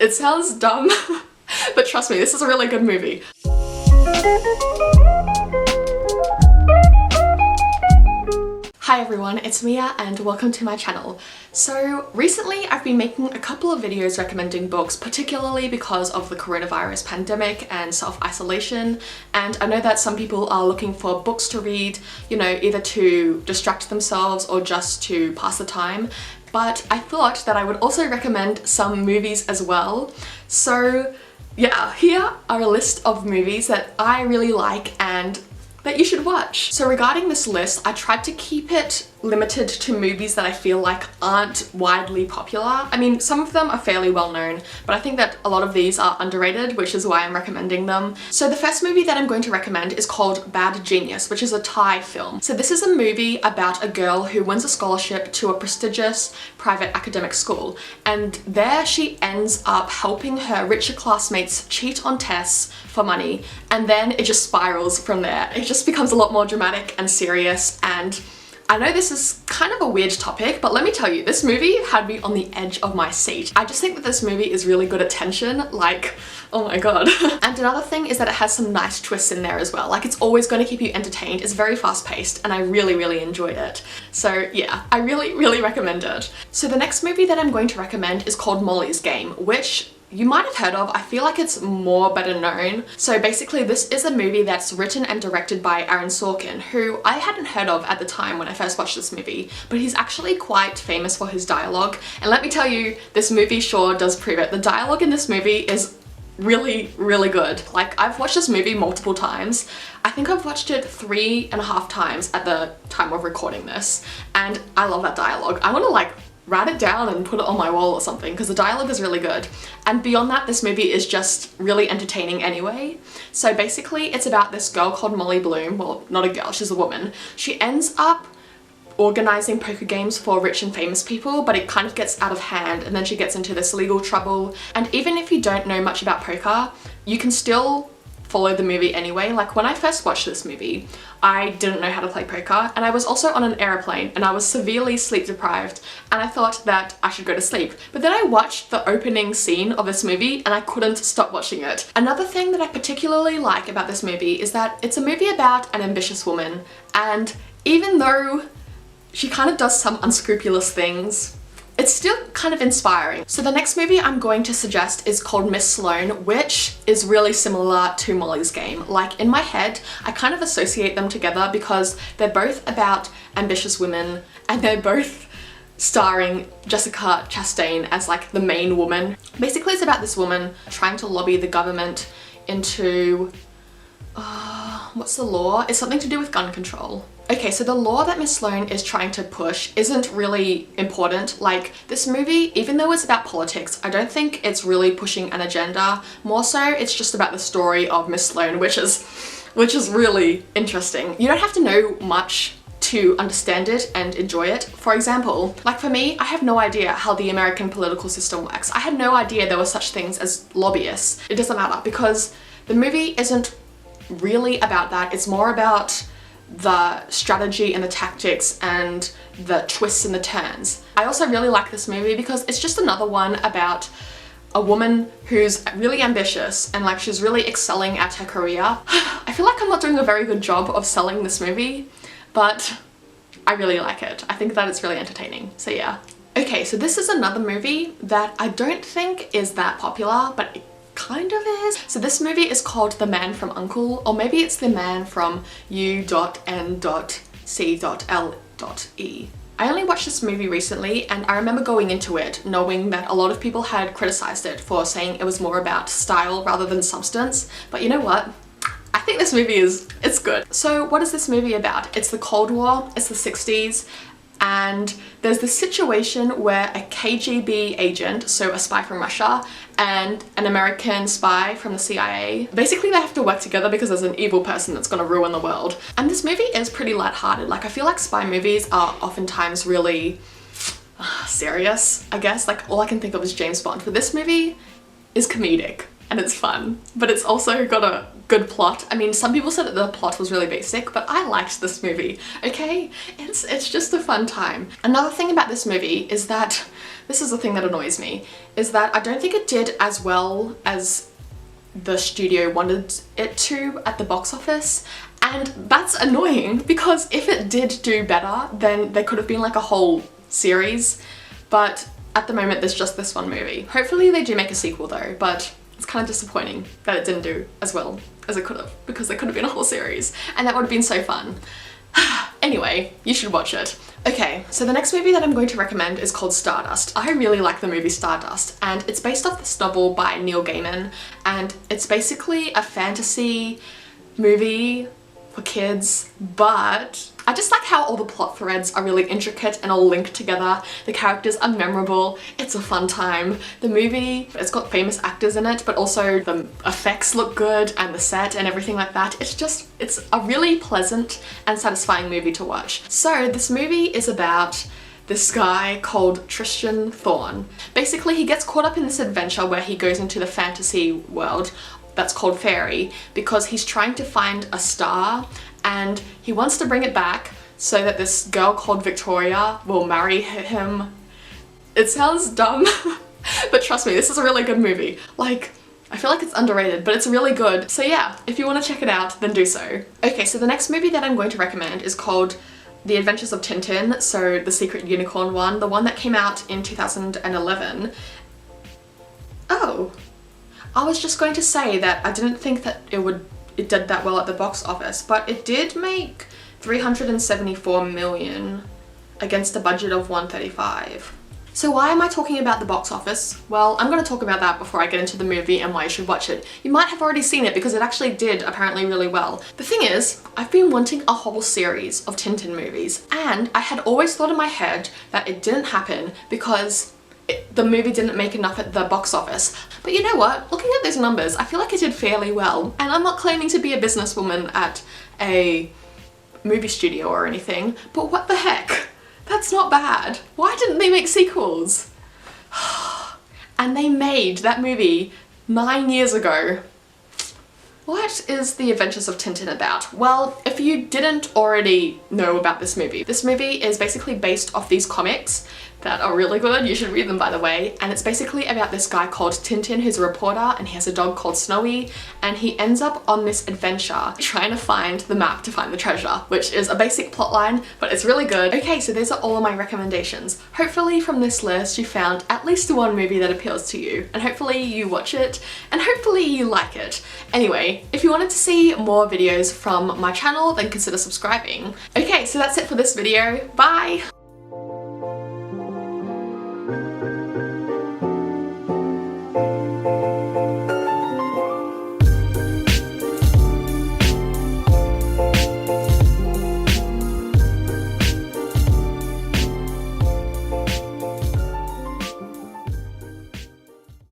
It sounds dumb, but trust me, this is a really good movie. Hi everyone, it's Mia and welcome to my channel. So recently I've been making a couple of videos recommending books, particularly because of the coronavirus pandemic and self-isolation, and I know that some people are looking for books to read, you know, either to distract themselves or just to pass the time, but I thought that I would also recommend some movies as well. So yeah, here are a list of movies that I really like and that you should watch. So regarding this list, I tried to keep it limited to movies that I feel like aren't widely popular. I mean, some of them are fairly well known, but I think that a lot of these are underrated, which is why I'm recommending them. So the first movie that I'm going to recommend is called Bad Genius, which is a Thai film. So this is a movie about a girl who wins a scholarship to a prestigious private academic school, and there she ends up helping her richer classmates cheat on tests for money, and then it just spirals from there. It just becomes a lot more dramatic and serious, and I know this is kind of a weird topic, but let me tell you, this movie had me on the edge of my seat. I just think that this movie is really good at tension, like, oh my god. And another thing is that it has some nice twists in there as well. Like, it's always going to keep you entertained. It's very fast paced and I really enjoyed it. So yeah, I really recommend it. So the next movie that I'm going to recommend is called Molly's Game, which you might have heard of. I feel like it's more better known. So basically this is a movie that's written and directed by Aaron Sorkin, who I hadn't heard of at the time when I first watched this movie, but he's actually quite famous for his dialogue. And let me tell you, this movie sure does prove it. The dialogue in this movie is really good. Like, I've watched this movie multiple times. I think I've watched it 3.5 times at the time of recording this, and I love that dialogue. I want to like write it down and put it on my wall or something because the dialogue is really good. And beyond that, this movie is just really entertaining anyway. So basically it's about this girl called Molly Bloom. Well, not a girl, she's a woman. She ends up organizing poker games for rich and famous people, but it kind of gets out of hand and then she gets into this legal trouble. And even if you don't know much about poker, you can still follow the movie anyway. Like, when I first watched this movie, I didn't know how to play poker, and I was also on an airplane and I was severely sleep deprived, and I thought that I should go to sleep. But then I watched the opening scene of this movie and I couldn't stop watching it. Another thing that I particularly like about this movie is that it's a movie about an ambitious woman, and even though she kind of does some unscrupulous things, it's still kind of inspiring. So the next movie I'm going to suggest is called Miss Sloan, which is really similar to Molly's Game. Like, in my head, I kind of associate them together because they're both about ambitious women and they're both starring Jessica Chastain as like the main woman. Basically it's about this woman trying to lobby the government into what's the law? It's something to do with gun control. Okay, so the law that Miss Sloan is trying to push isn't really important. Like, this movie, even though it's about politics, I don't think it's really pushing an agenda. More so, it's just about the story of Miss Sloan, which is really interesting. You don't have to know much to understand it and enjoy it. For example, like for me, I have no idea how the American political system works. I had no idea there were such things as lobbyists. It doesn't matter because the movie isn't really about that. It's more about the strategy and the tactics and the twists and the turns. I also really like this movie because it's just another one about a woman who's really ambitious and like she's really excelling at her career. I feel like I'm not doing a very good job of selling this movie, but I really like it. I think that it's really entertaining, so yeah. Okay, so this is another movie that I don't think is that popular, but it kind of is. So this movie is called The Man from U.N.C.L.E., or maybe it's The Man from U.N.C.L.E. I only watched this movie recently and I remember going into it knowing that a lot of people had criticized it for saying it was more about style rather than substance, but you know what? I think this movie it's good. So what is this movie about? It's the Cold War, it's the 60s, and there's this situation where a KGB agent, so a spy from Russia, and an American spy from the CIA, basically they have to work together because there's an evil person that's gonna ruin the world. And this movie is pretty lighthearted. Like, I feel like spy movies are oftentimes really serious, I guess. Like, all I can think of is James Bond, but this movie is comedic and it's fun, but it's also got a good plot. I mean, some people said that the plot was really basic, but I liked this movie, okay? It's just a fun time. Another thing about this movie is that this is the thing that annoys me, is that I don't think it did as well as the studio wanted it to at the box office, and that's annoying because if it did do better, then there could have been like a whole series, but at the moment there's just this one movie. Hopefully they do make a sequel though, but it's kind of disappointing that it didn't do as well as it could have, because there could have been a whole series and that would have been so fun. Anyway, you should watch it. Okay, so the next movie that I'm going to recommend is called Stardust. I really like the movie Stardust, and it's based off this novel by Neil Gaiman, and it's basically a fantasy movie for kids, but I just like how all the plot threads are really intricate and all linked together. The characters are memorable, it's a fun time. The movie, it's got famous actors in it, but also the effects look good and the set and everything like that. It's a really pleasant and satisfying movie to watch. So this movie is about this guy called Tristan Thorn. Basically, he gets caught up in this adventure where he goes into the fantasy world that's called Fairy because he's trying to find a star and he wants to bring it back so that this girl called Victoria will marry him. It sounds dumb, but trust me, this is a really good movie. Like, I feel like it's underrated, but it's really good. So yeah, if you want to check it out, then do so. Okay, so the next movie that I'm going to recommend is called The Adventures of Tintin, so the Secret Unicorn one, the one that came out in 2011. Oh. I was just going to say that I didn't think that it did that well at the box office, but it did make 374 million against a budget of 135. So why am I talking about the box office? Well, I'm going to talk about that before I get into the movie and why you should watch it. You might have already seen it because it actually did apparently really well. The thing is, I've been wanting a whole series of Tintin movies, and I had always thought in my head that it didn't happen because the movie didn't make enough at the box office. But you know what? Looking at those numbers, I feel like it did fairly well. And I'm not claiming to be a businesswoman at a movie studio or anything, but what the heck? That's not bad. Why didn't they make sequels? And they made that movie 9 years ago. What is The Adventures of Tintin about? Well, if you didn't already know about this movie is basically based off these comics that are really good. You should read them, by the way. And it's basically about this guy called Tintin who's a reporter, and he has a dog called Snowy, and he ends up on this adventure trying to find the map to find the treasure, which is a basic plotline, but it's really good. Okay, so these are all of my recommendations. Hopefully from this list you found at least one movie that appeals to you, and hopefully you watch it, and hopefully you like it. Anyway, if you wanted to see more videos from my channel, then consider subscribing. Okay, so that's it for this video. Bye!